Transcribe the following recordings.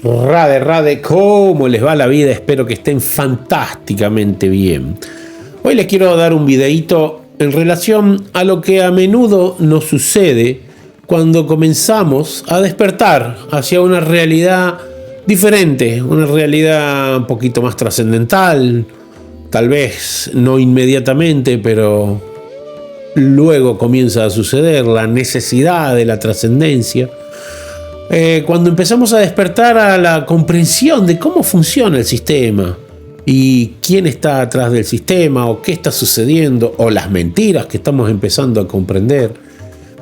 Rade, Rade, ¿cómo les va la vida? Espero que estén fantásticamente bien. Hoy les quiero dar un videíto en relación a lo que a menudo nos sucede cuando comenzamos a despertar hacia una realidad diferente, una realidad un poquito más trascendental, tal vez no inmediatamente, pero luego comienza a suceder la necesidad de la trascendencia. Cuando empezamos a despertar a la comprensión de cómo funciona el sistema y quién está atrás del sistema o qué está sucediendo o las mentiras que estamos empezando a comprender.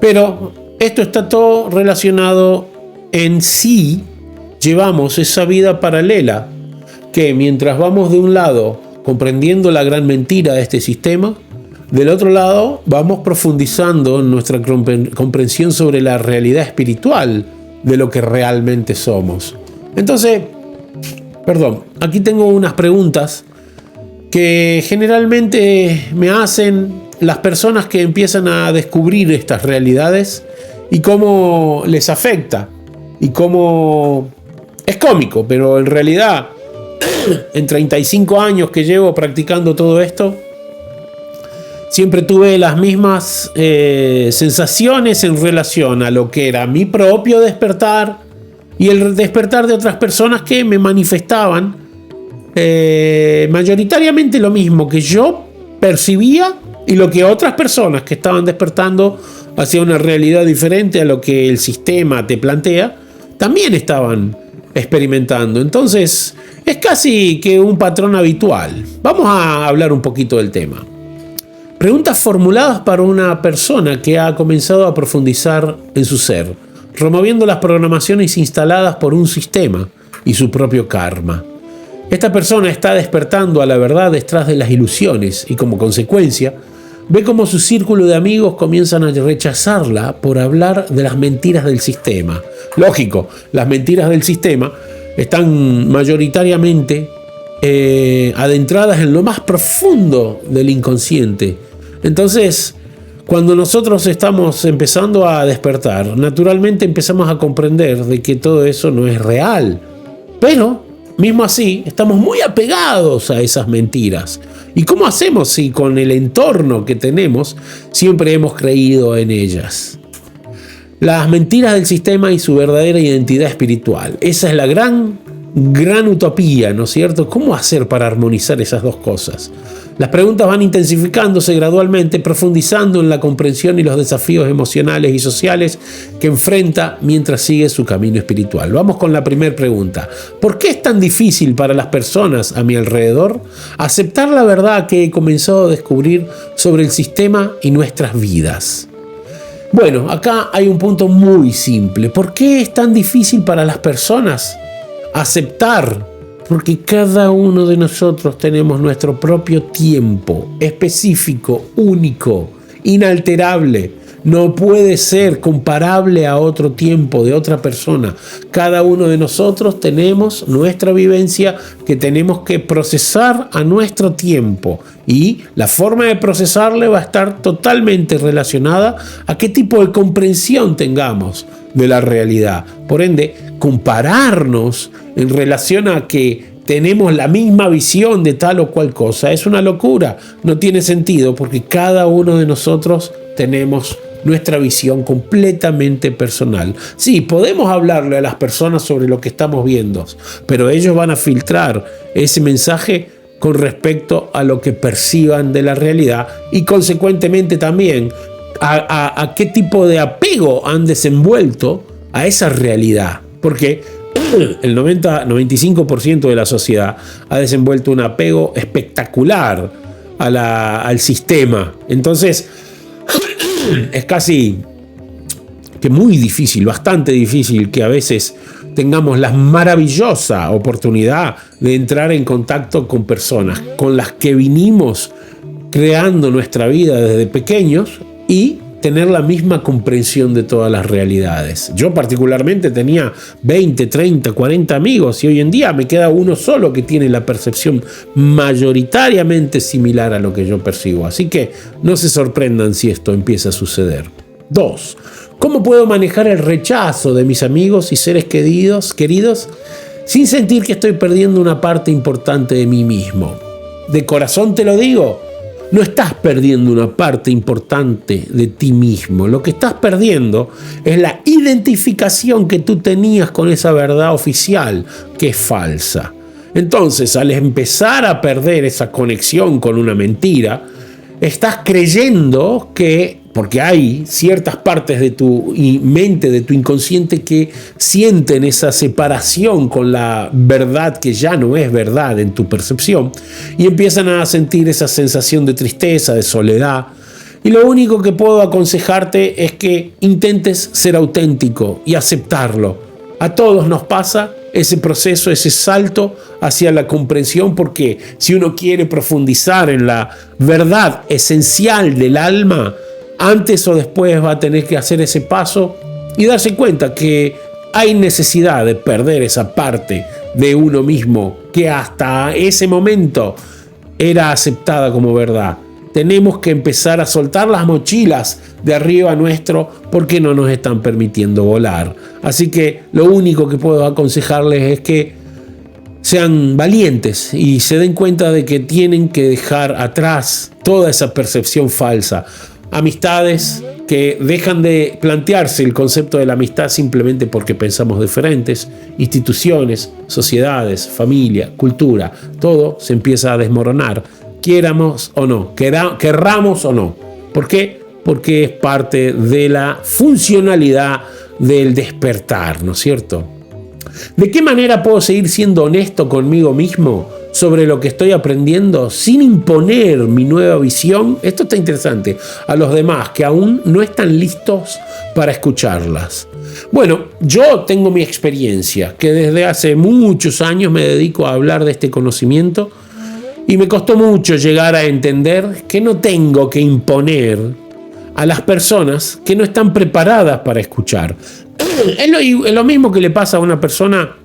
Pero esto está todo relacionado en sí. Llevamos esa vida paralela que mientras vamos de un lado comprendiendo la gran mentira de este sistema, del otro lado vamos profundizando en nuestra comprensión sobre la realidad espiritual de lo que realmente somos. Entonces, aquí tengo unas preguntas que generalmente me hacen las personas que empiezan a descubrir estas realidades y cómo les afecta y cómo es cómico, pero en realidad en 35 años que llevo practicando todo esto, siempre tuve las mismas sensaciones en relación a lo que era mi propio despertar y el despertar de otras personas que me manifestaban mayoritariamente lo mismo que yo percibía y lo que otras personas que estaban despertando hacia una realidad diferente a lo que el sistema te plantea, también estaban experimentando. Entonces, es casi que un patrón habitual. Vamos a hablar un poquito del tema. Preguntas formuladas para una persona que ha comenzado a profundizar en su ser, removiendo las programaciones instaladas por un sistema y su propio karma. Esta persona está despertando a la verdad detrás de las ilusiones y como consecuencia ve cómo su círculo de amigos comienzan a rechazarla por hablar de las mentiras del sistema. Lógico, las mentiras del sistema están mayoritariamente adentradas en lo más profundo del inconsciente. Entonces, cuando nosotros estamos empezando a despertar, naturalmente empezamos a comprender de que todo eso no es real. Pero, mismo así, estamos muy apegados a esas mentiras. ¿Y cómo hacemos si con el entorno que tenemos siempre hemos creído en ellas? Las mentiras del sistema y su verdadera identidad espiritual. Esa es la gran utopía, ¿no es cierto? ¿Cómo hacer para armonizar esas dos cosas? Las preguntas van intensificándose gradualmente, profundizando en la comprensión y los desafíos emocionales y sociales que enfrenta mientras sigue su camino espiritual. Vamos con la primera pregunta. ¿Por qué es tan difícil para las personas a mi alrededor aceptar la verdad que he comenzado a descubrir sobre el sistema y nuestras vidas? Bueno, acá hay un punto muy simple. ¿Por qué es tan difícil para las personas aceptar? Porque cada uno de nosotros tenemos nuestro propio tiempo específico, único, inalterable. No puede ser comparable a otro tiempo de otra persona. Cada uno de nosotros tenemos nuestra vivencia que tenemos que procesar a nuestro tiempo. Y la forma de procesarle va a estar totalmente relacionada a qué tipo de comprensión tengamos de la realidad. Por ende, compararnos en relación a que tenemos la misma visión de tal o cual cosa es una locura. No tiene sentido porque cada uno de nosotros tenemos nuestra visión completamente personal. Sí, podemos hablarle a las personas sobre lo que estamos viendo, pero ellos van a filtrar ese mensaje con respecto a lo que perciban de la realidad y consecuentemente también a qué tipo de apego han desenvuelto a esa realidad. Porque el 95% de la sociedad ha desenvuelto un apego espectacular al sistema. Entonces, es casi que muy difícil, bastante difícil que a veces tengamos la maravillosa oportunidad de entrar en contacto con personas con las que vinimos creando nuestra vida desde pequeños y tener la misma comprensión de todas las realidades. Yo particularmente tenía 20, 30, 40 amigos y hoy en día me queda uno solo que tiene la percepción mayoritariamente similar a lo que yo percibo. Así que no se sorprendan si esto empieza a suceder. 2. ¿Cómo puedo manejar el rechazo de mis amigos y seres queridos sin sentir que estoy perdiendo una parte importante de mí mismo. De corazón te lo digo, no estás perdiendo una parte importante de ti mismo. Lo que estás perdiendo es la identificación que tú tenías con esa verdad oficial, que es falsa. Entonces, al empezar a perder esa conexión con una mentira, estás creyendo que, porque hay ciertas partes de tu mente, de tu inconsciente, que sienten esa separación con la verdad que ya no es verdad en tu percepción, y empiezan a sentir esa sensación de tristeza, de soledad. Y lo único que puedo aconsejarte es que intentes ser auténtico y aceptarlo. A todos nos pasa ese proceso, ese salto hacia la comprensión, porque si uno quiere profundizar en la verdad esencial del alma, antes o después va a tener que hacer ese paso y darse cuenta que hay necesidad de perder esa parte de uno mismo que hasta ese momento era aceptada como verdad. Tenemos que empezar a soltar las mochilas de arriba nuestro porque no nos están permitiendo volar. Así que lo único que puedo aconsejarles es que sean valientes y se den cuenta de que tienen que dejar atrás toda esa percepción falsa. Amistades que dejan de plantearse el concepto de la amistad simplemente porque pensamos diferentes, instituciones, sociedades, familia, cultura, todo se empieza a desmoronar, quieramos o no, querramos o no. ¿Por qué? Porque es parte de la funcionalidad del despertar, ¿no es cierto? ¿De qué manera puedo seguir siendo honesto conmigo mismo sobre lo que estoy aprendiendo sin imponer mi nueva visión? Esto está interesante. A los demás que aún no están listos para escucharlas. Bueno, yo tengo mi experiencia, que desde hace muchos años me dedico a hablar de este conocimiento y me costó mucho llegar a entender que no tengo que imponer a las personas que no están preparadas para escuchar. Es lo mismo que le pasa a una persona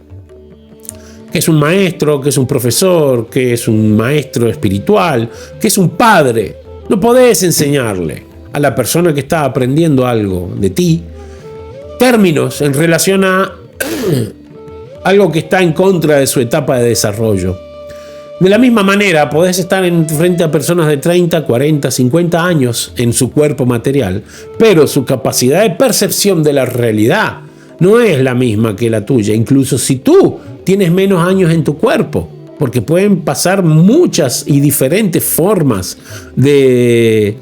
que es un maestro, que es un profesor, que es un maestro espiritual, que es un padre. No podés enseñarle a la persona que está aprendiendo algo de ti términos en relación a algo que está en contra de su etapa de desarrollo. De la misma manera, podés estar frente a personas de 30, 40, 50 años en su cuerpo material, pero su capacidad de percepción de la realidad no es la misma que la tuya, incluso si tú tienes menos años en tu cuerpo, porque pueden pasar muchas y diferentes formas de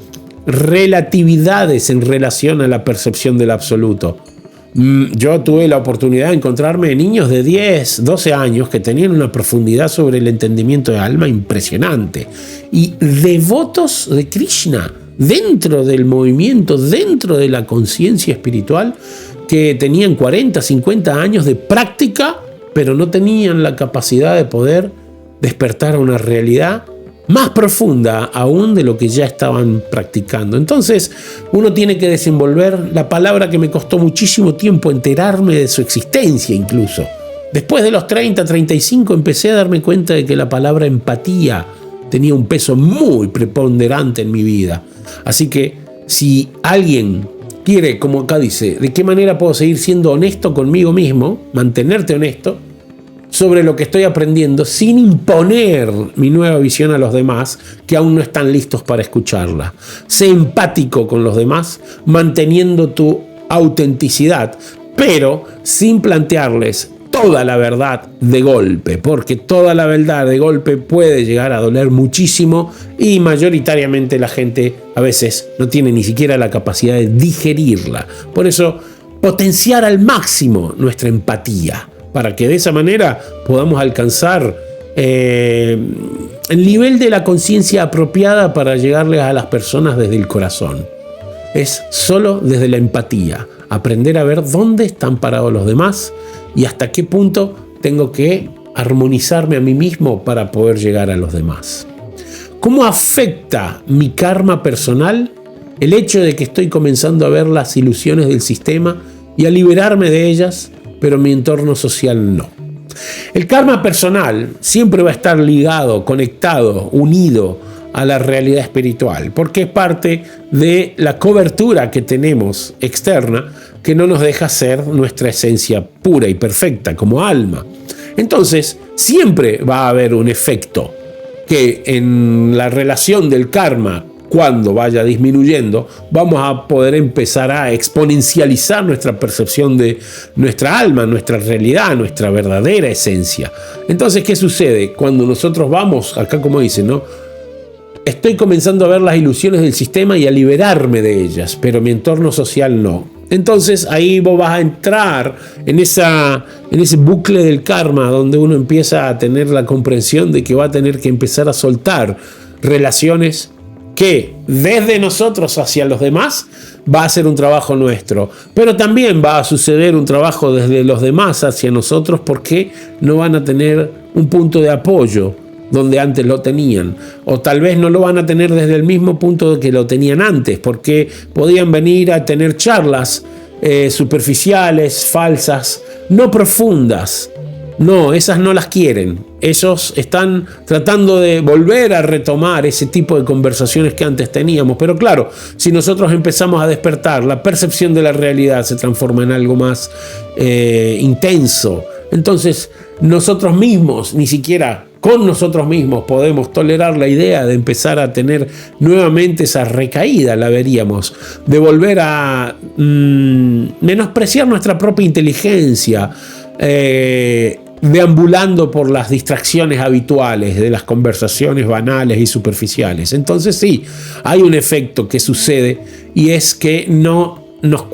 relatividades en relación a la percepción del absoluto. Yo tuve la oportunidad de encontrarme niños de 10, 12 años que tenían una profundidad sobre el entendimiento de alma impresionante y devotos de Krishna dentro del movimiento, dentro de la conciencia espiritual, que tenían 40, 50 años de práctica, pero no tenían la capacidad de poder despertar a una realidad más profunda aún de lo que ya estaban practicando. Entonces uno tiene que desenvolver la palabra que me costó muchísimo tiempo enterarme de su existencia incluso. Después de los 30, 35 empecé a darme cuenta de que la palabra empatía tenía un peso muy preponderante en mi vida. Así que si alguien quiere, como acá dice, ¿de qué manera puedo seguir siendo honesto conmigo mismo? Mantenerte honesto sobre lo que estoy aprendiendo sin imponer mi nueva visión a los demás que aún no están listos para escucharla. Sé empático con los demás, manteniendo tu autenticidad, pero sin plantearles toda la verdad de golpe, porque toda la verdad de golpe puede llegar a doler muchísimo y mayoritariamente la gente a veces no tiene ni siquiera la capacidad de digerirla. Por eso, potenciar al máximo nuestra empatía, para que de esa manera podamos alcanzar el nivel de la conciencia apropiada para llegarles a las personas desde el corazón. Es solo desde la empatía, aprender a ver dónde están parados los demás y hasta qué punto tengo que armonizarme a mí mismo para poder llegar a los demás. ¿Cómo afecta mi karma personal el hecho de que estoy comenzando a ver las ilusiones del sistema y a liberarme de ellas, pero mi entorno social no? El karma personal siempre va a estar ligado, conectado, unido a la realidad espiritual, porque es parte de la cobertura que tenemos externa que no nos deja ser nuestra esencia pura y perfecta como alma. Entonces, siempre va a haber un efecto que en la relación del karma, cuando vaya disminuyendo, vamos a poder empezar a exponencializar nuestra percepción de nuestra alma, nuestra realidad, nuestra verdadera esencia. Entonces, ¿qué sucede? Cuando nosotros vamos, acá como dicen, ¿no? Estoy comenzando a ver las ilusiones del sistema y a liberarme de ellas, pero mi entorno social no. Entonces ahí vos vas a entrar en ese bucle del karma donde uno empieza a tener la comprensión de que va a tener que empezar a soltar relaciones que desde nosotros hacia los demás va a ser un trabajo nuestro, pero también va a suceder un trabajo desde los demás hacia nosotros porque no van a tener un punto de apoyo donde antes lo tenían, o tal vez no lo van a tener desde el mismo punto que lo tenían antes, porque podían venir a tener charlas superficiales, falsas, no profundas. No, esas no las quieren. Ellos están tratando de volver a retomar ese tipo de conversaciones que antes teníamos. Pero claro, si nosotros empezamos a despertar, la percepción de la realidad se transforma en algo más intenso. Entonces, nosotros mismos, ni siquiera con nosotros mismos, podemos tolerar la idea de empezar a tener nuevamente esa recaída, la veríamos, de volver a menospreciar nuestra propia inteligencia, deambulando por las distracciones habituales de las conversaciones banales y superficiales. Entonces sí, hay un efecto que sucede y es que nos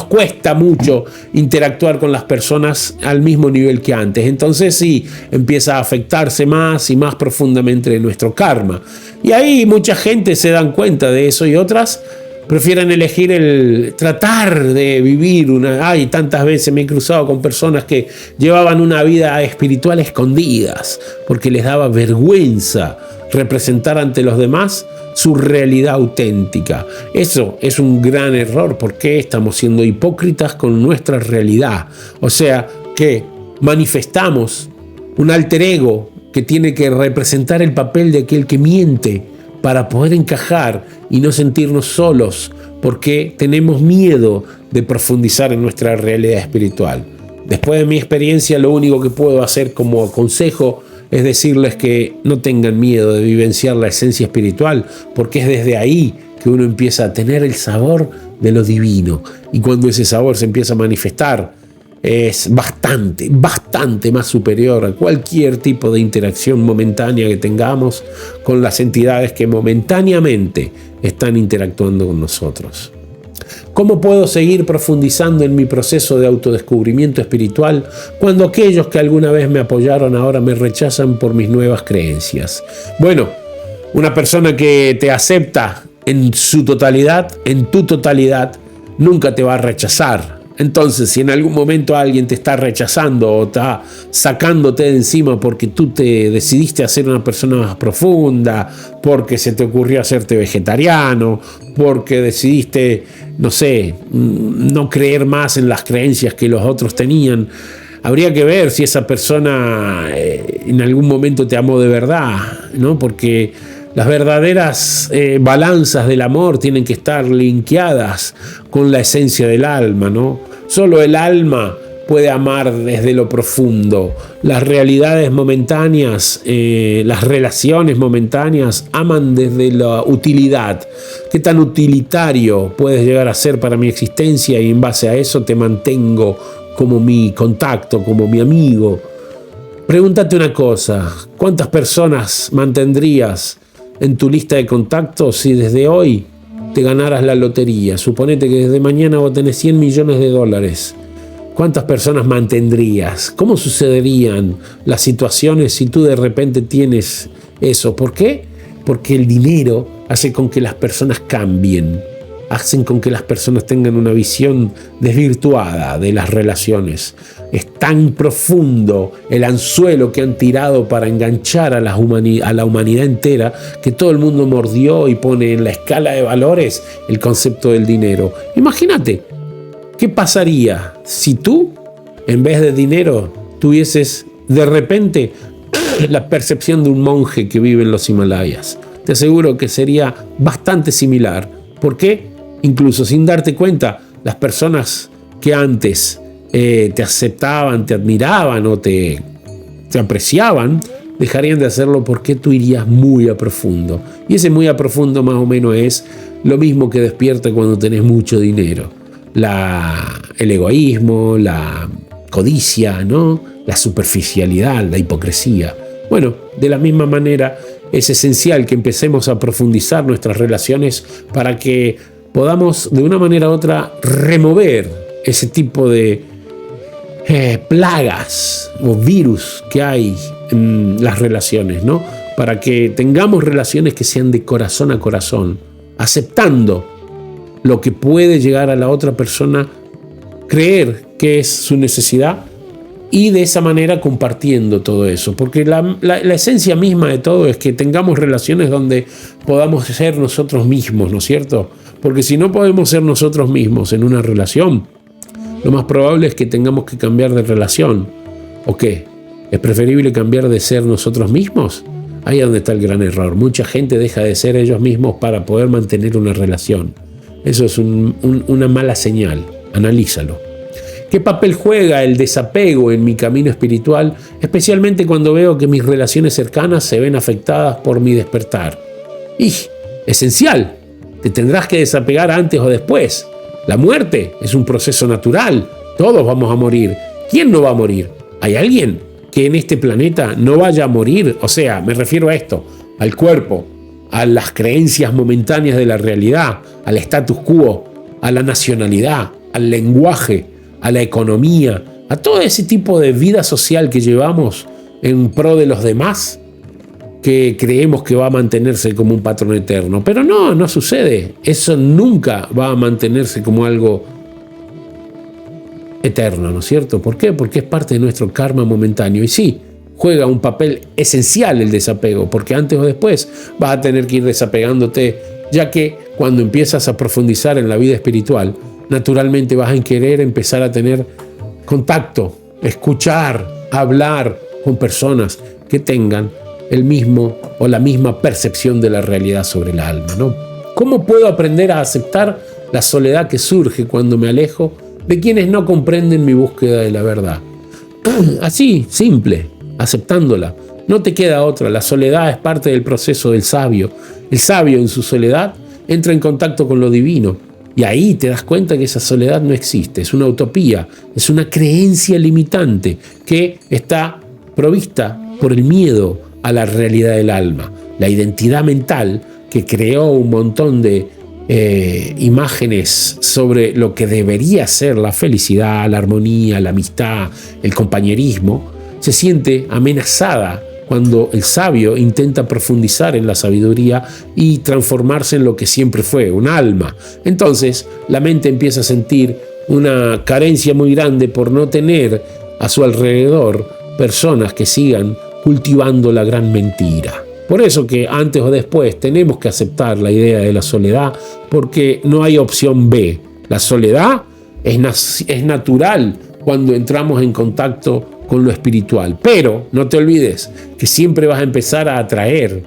cuesta mucho interactuar con las personas al mismo nivel que antes. Entonces sí, empieza a afectarse más y más profundamente nuestro karma. Y ahí mucha gente se dan cuenta de eso y otras prefieren elegir el tratar de vivir Ay, tantas veces me he cruzado con personas que llevaban una vida espiritual escondidas porque les daba vergüenza representar ante los demás su realidad auténtica. Eso es un gran error porque estamos siendo hipócritas con nuestra realidad. O sea que manifestamos un alter ego que tiene que representar el papel de aquel que miente para poder encajar y no sentirnos solos, porque tenemos miedo de profundizar en nuestra realidad espiritual. Después de mi experiencia, lo único que puedo hacer como consejo es decirles que no tengan miedo de vivenciar la esencia espiritual, porque es desde ahí que uno empieza a tener el sabor de lo divino. Y cuando ese sabor se empieza a manifestar, es bastante más superior a cualquier tipo de interacción momentánea que tengamos con las entidades que momentáneamente están interactuando con nosotros. ¿Cómo puedo seguir profundizando en mi proceso de autodescubrimiento espiritual cuando aquellos que alguna vez me apoyaron ahora me rechazan por mis nuevas creencias? Bueno, una persona que te acepta en su totalidad, en tu totalidad, nunca te va a rechazar. Entonces, si en algún momento alguien te está rechazando o está sacándote de encima porque tú te decidiste a ser una persona más profunda, porque se te ocurrió hacerte vegetariano, porque decidiste, no sé, no creer más en las creencias que los otros tenían, habría que ver si esa persona en algún momento te amó de verdad, ¿no? Porque las verdaderas balanzas del amor tienen que estar linkeadas con la esencia del alma, ¿no? Solo el alma puede amar desde lo profundo. Las realidades momentáneas, las relaciones momentáneas aman desde la utilidad. ¿Qué tan utilitario puedes llegar a ser para mi existencia? Y en base a eso te mantengo como mi contacto, como mi amigo. Pregúntate una cosa, ¿cuántas personas mantendrías en tu lista de contactos si desde hoy te ganaras la lotería? Suponete que desde mañana vos tenés $100 millones. ¿Cuántas personas mantendrías? ¿Cómo sucederían las situaciones si tú de repente tienes eso? ¿Por qué? Porque el dinero hace con que las personas cambien, hacen con que las personas tengan una visión desvirtuada de las relaciones. Es tan profundo el anzuelo que han tirado para enganchar a la humanidad entera que todo el mundo mordió y pone en la escala de valores el concepto del dinero. Imagínate, ¿qué pasaría si tú, en vez de dinero, tuvieses de repente la percepción de un monje que vive en los Himalayas? Te aseguro que sería bastante similar. ¿Por qué? Incluso sin darte cuenta, las personas que antes te aceptaban, te admiraban o te te apreciaban, dejarían de hacerlo porque tú irías muy a profundo. Y ese muy a profundo más o menos es lo mismo que despierta cuando tenés mucho dinero. El egoísmo, la codicia, ¿no? La superficialidad, la hipocresía. Bueno, de la misma manera es esencial que empecemos a profundizar nuestras relaciones para que podamos de una manera u otra remover ese tipo de plagas o virus que hay en las relaciones, ¿no? Para que tengamos relaciones que sean de corazón a corazón, aceptando lo que puede llegar a la otra persona, creer que es su necesidad y de esa manera compartiendo todo eso. Porque la esencia misma de todo es que tengamos relaciones donde podamos ser nosotros mismos, ¿no es cierto? Porque si no podemos ser nosotros mismos en una relación, lo más probable es que tengamos que cambiar de relación. ¿O qué? ¿Es preferible cambiar de ser nosotros mismos? Ahí es donde está el gran error. Mucha gente deja de ser ellos mismos para poder mantener una relación. Eso es una mala señal. Analízalo. ¿Qué papel juega el desapego en mi camino espiritual? Especialmente cuando veo que mis relaciones cercanas se ven afectadas por mi despertar. Esencial. Te tendrás que desapegar antes o después. La muerte es un proceso natural. Todos vamos a morir. ¿Quién no va a morir? ¿Hay alguien que en este planeta no vaya a morir? O sea, me refiero a esto, al cuerpo, a las creencias momentáneas de la realidad, al status quo, a la nacionalidad, al lenguaje, a la economía, a todo ese tipo de vida social que llevamos en pro de los demás, que creemos que va a mantenerse como un patrón eterno. Pero no sucede. Eso nunca va a mantenerse como algo eterno, ¿no es cierto? ¿Por qué? Porque es parte de nuestro karma momentáneo. Y sí, juega un papel esencial el desapego, porque antes o después vas a tener que ir desapegándote, ya que cuando empiezas a profundizar en la vida espiritual, naturalmente vas a querer empezar a tener contacto, escuchar, hablar con personas que tengan el mismo o la misma percepción de la realidad sobre el alma, ¿no? ¿Cómo puedo aprender a aceptar la soledad que surge cuando me alejo de quienes no comprenden mi búsqueda de la verdad? Así, simple, aceptándola. No te queda otra. La soledad es parte del proceso del sabio. El sabio en su soledad entra en contacto con lo divino. Y ahí te das cuenta que esa soledad no existe. Es una utopía, es una creencia limitante que está provista por el miedo a la realidad del alma. La identidad mental que creó un montón de imágenes sobre lo que debería ser la felicidad, la armonía, la amistad, el compañerismo, se siente amenazada cuando el sabio intenta profundizar en la sabiduría y transformarse en lo que siempre fue, un alma. Entonces la mente empieza a sentir una carencia muy grande por no tener a su alrededor personas que sigan cultivando la gran mentira. Por eso que antes o después tenemos que aceptar la idea de la soledad, porque no hay opción B. La soledad es natural cuando entramos en contacto con lo espiritual. Pero no te olvides que siempre vas a empezar a atraer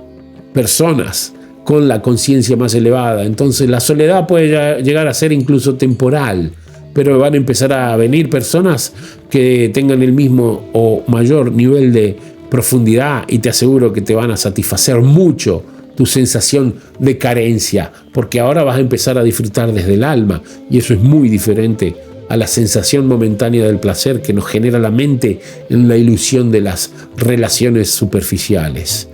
personas con la conciencia más elevada. Entonces la soledad puede llegar a ser incluso temporal, pero van a empezar a venir personas que tengan el mismo o mayor nivel de profundidad y te aseguro que te van a satisfacer mucho tu sensación de carencia, porque ahora vas a empezar a disfrutar desde el alma y eso es muy diferente a la sensación momentánea del placer que nos genera la mente en la ilusión de las relaciones superficiales.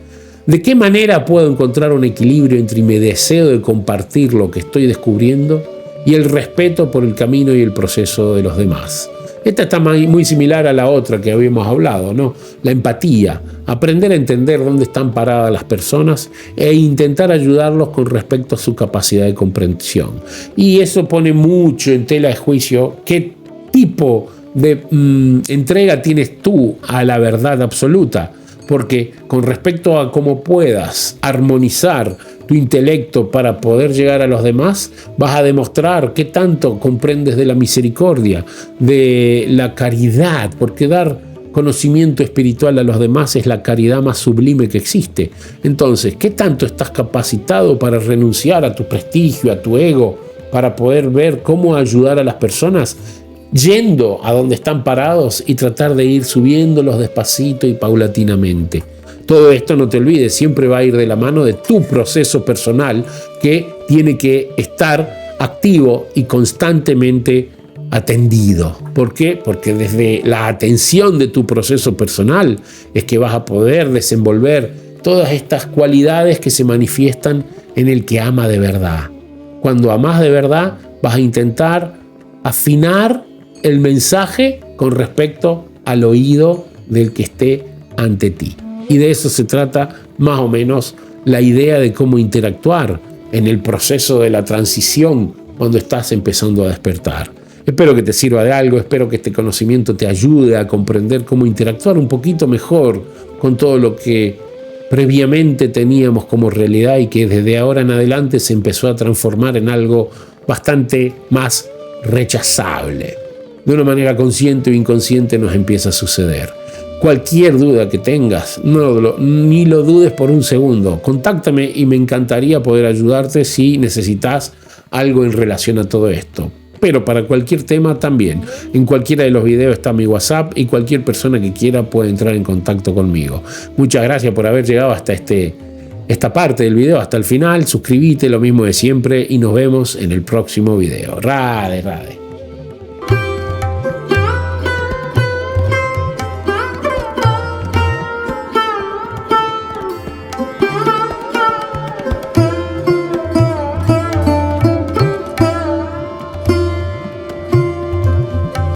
¿De qué manera puedo encontrar un equilibrio entre mi deseo de compartir lo que estoy descubriendo y el respeto por el camino y el proceso de los demás? Esta está muy similar a la otra que habíamos hablado, ¿no? La empatía, aprender a entender dónde están paradas las personas e intentar ayudarlos con respecto a su capacidad de comprensión. Y eso pone mucho en tela de juicio qué tipo de entrega tienes tú a la verdad absoluta, porque con respecto a cómo puedas armonizar tu intelecto para poder llegar a los demás, vas a demostrar qué tanto comprendes de la misericordia, de la caridad, porque dar conocimiento espiritual a los demás es la caridad más sublime que existe. Entonces, ¿qué tanto estás capacitado para renunciar a tu prestigio, a tu ego, para poder ver cómo ayudar a las personas yendo a donde están parados y tratar de ir subiéndolos despacito y paulatinamente. Todo esto, no te olvides, siempre va a ir de la mano de tu proceso personal, que tiene que estar activo y constantemente atendido. ¿Por qué? Porque desde la atención de tu proceso personal es que vas a poder desenvolver todas estas cualidades que se manifiestan en el que ama de verdad. Cuando amas de verdad, vas a intentar afinar el mensaje con respecto al oído del que esté ante ti. Y de eso se trata más o menos la idea de cómo interactuar en el proceso de la transición cuando estás empezando a despertar. Espero que te sirva de algo, espero que este conocimiento te ayude a comprender cómo interactuar un poquito mejor con todo lo que previamente teníamos como realidad y que desde ahora en adelante se empezó a transformar en algo bastante más rechazable. De una manera consciente o inconsciente nos empieza a suceder. Cualquier duda que tengas, ni lo dudes por un segundo. Contáctame y me encantaría poder ayudarte si necesitas algo en relación a todo esto. Pero para cualquier tema también. En cualquiera de los videos está mi WhatsApp y cualquier persona que quiera puede entrar en contacto conmigo. Muchas gracias por haber llegado hasta esta parte del video, hasta el final. Suscríbete, lo mismo de siempre, y nos vemos en el próximo video. Radhe, radhe.